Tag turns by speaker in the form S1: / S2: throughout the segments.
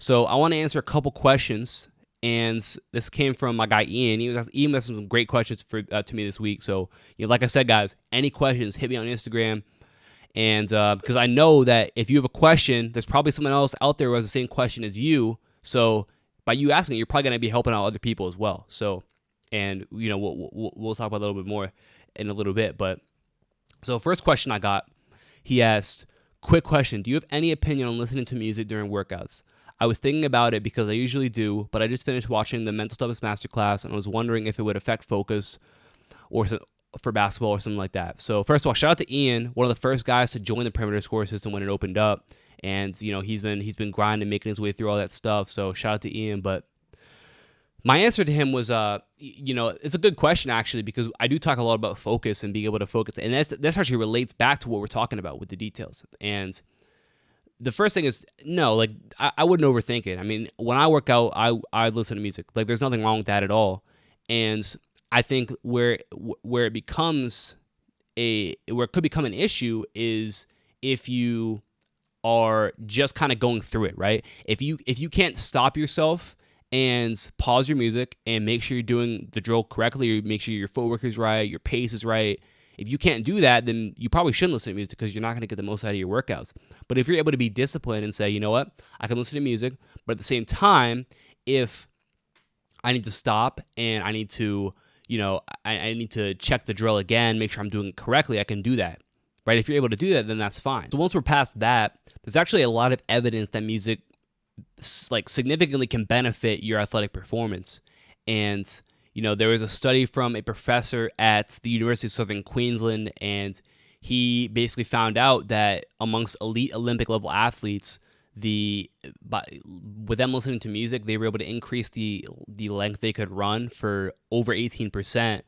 S1: So I want to answer a couple questions, and this came from my guy Ian. Ian has some great questions to me this week. So like I said, guys, any questions, hit me on Instagram. And because I know that if you have a question, there's probably someone else out there who has the same question as you. So by you asking it, you're probably going to be helping out other people as well. So, and we'll talk about a little bit more in a little bit. But so first question I got, he asked, quick question, do you have any opinion on listening to music during workouts? I was thinking about it because I usually do, but I just finished watching the Mental Toughness Masterclass and I was wondering if it would affect focus or for basketball or something like that. So first of all, shout out to Ian, one of the first guys to join the perimeter score system when it opened up, and he's been grinding, making his way through all that stuff. So shout out to Ian. But my answer to him was, it's a good question actually, because I do talk a lot about focus and being able to focus, and that's actually relates back to what we're talking about with the details. And the first thing is, no, like I wouldn't overthink it. I mean, when I work out, I listen to music. Like there's nothing wrong with that at all. And I think where it could become an issue is if you are just kind of going through it, right? If you can't stop yourself and pause your music and make sure you're doing the drill correctly, or make sure your footwork is right, your pace is right. If you can't do that, then you probably shouldn't listen to music because you're not going to get the most out of your workouts. But if you're able to be disciplined and say, you know what, I can listen to music, but at the same time, if I need to stop and I need to, I need to check the drill again, make sure I'm doing it correctly, I can do that, right? If you're able to do that, then that's fine. So once we're past that, there's actually a lot of evidence that music significantly can benefit your athletic performance. And there was a study from a professor at the University of Southern Queensland, and he basically found out that amongst elite Olympic level athletes, with them listening to music, they were able to increase the length they could run for over 18%.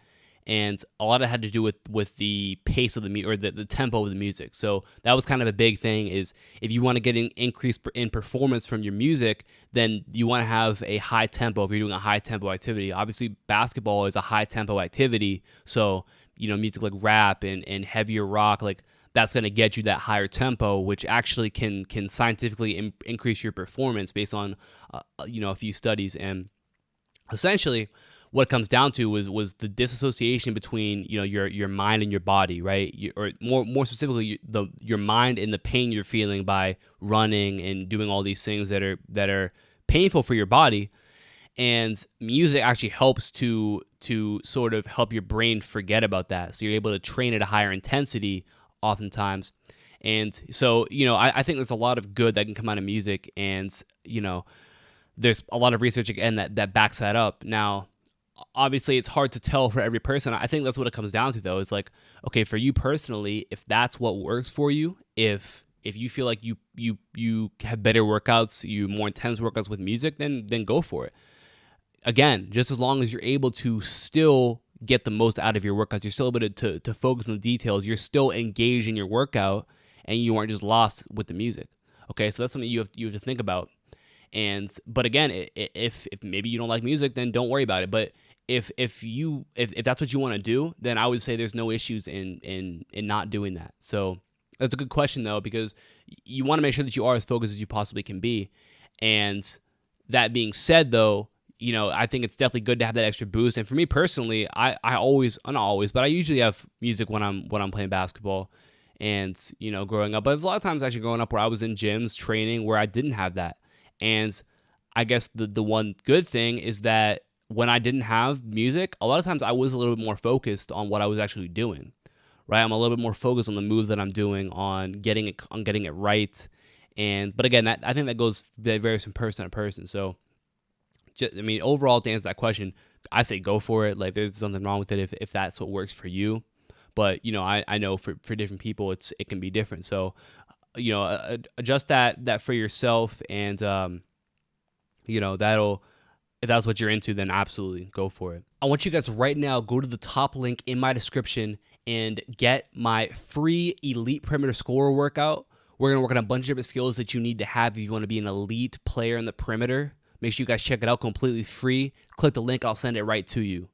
S1: And a lot of it had to do with the pace of the music, or the tempo of the music. So that was kind of a big thing, is if you want to get an increase in performance from your music, then you want to have a high tempo if you're doing a high tempo activity. Obviously, basketball is a high tempo activity. So, music like rap and heavier rock, like that's going to get you that higher tempo, which actually can scientifically increase your performance based on, a few studies. And essentially, what it comes down to was the disassociation between your mind and your body, right? Or more specifically, your mind and the pain you're feeling by running and doing all these things that are painful for your body. And music actually helps to sort of help your brain forget about that, so you're able to train at a higher intensity oftentimes. And so I think there's a lot of good that can come out of music, and there's a lot of research again that backs that up. Now, obviously, it's hard to tell for every person. I think that's what it comes down to, though. Is like, okay, for you personally, if that's what works for you, if you feel like you have better workouts, more intense workouts with music, then go for it. Again, just as long as you're able to still get the most out of your workouts, you're still able to focus on the details, you're still engaged in your workout, and you aren't just lost with the music. Okay, so that's something you have to think about. But again, if maybe you don't like music, then don't worry about it. But if that's what you want to do, then I would say there's no issues in not doing that. So that's a good question, though, because you want to make sure that you are as focused as you possibly can be. And that being said, though, I think it's definitely good to have that extra boost. And for me personally, I always, not always, but I usually have music when I'm playing basketball and growing up. But there's a lot of times actually growing up where I was in gyms training where I didn't have that. And I guess the one good thing is that when I didn't have music, a lot of times I was a little bit more focused on what I was actually doing, right? I'm a little bit more focused on the moves that I'm doing, on getting it right. But again, I think that varies from person to person. So, overall, to answer that question, I say go for it. Like, there's nothing wrong with it if that's what works for you. But I know for different people, it can be different. So, adjust that for yourself, and that'll, if that's what you're into, then absolutely go for it. I want you guys right now, go to the top link in my description and get my free Elite Perimeter Scorer workout. We're gonna work on a bunch of different skills that you need to have if you want to be an elite player in the perimeter. Make sure you guys check it out, completely free. Click the link, I'll send it right to you.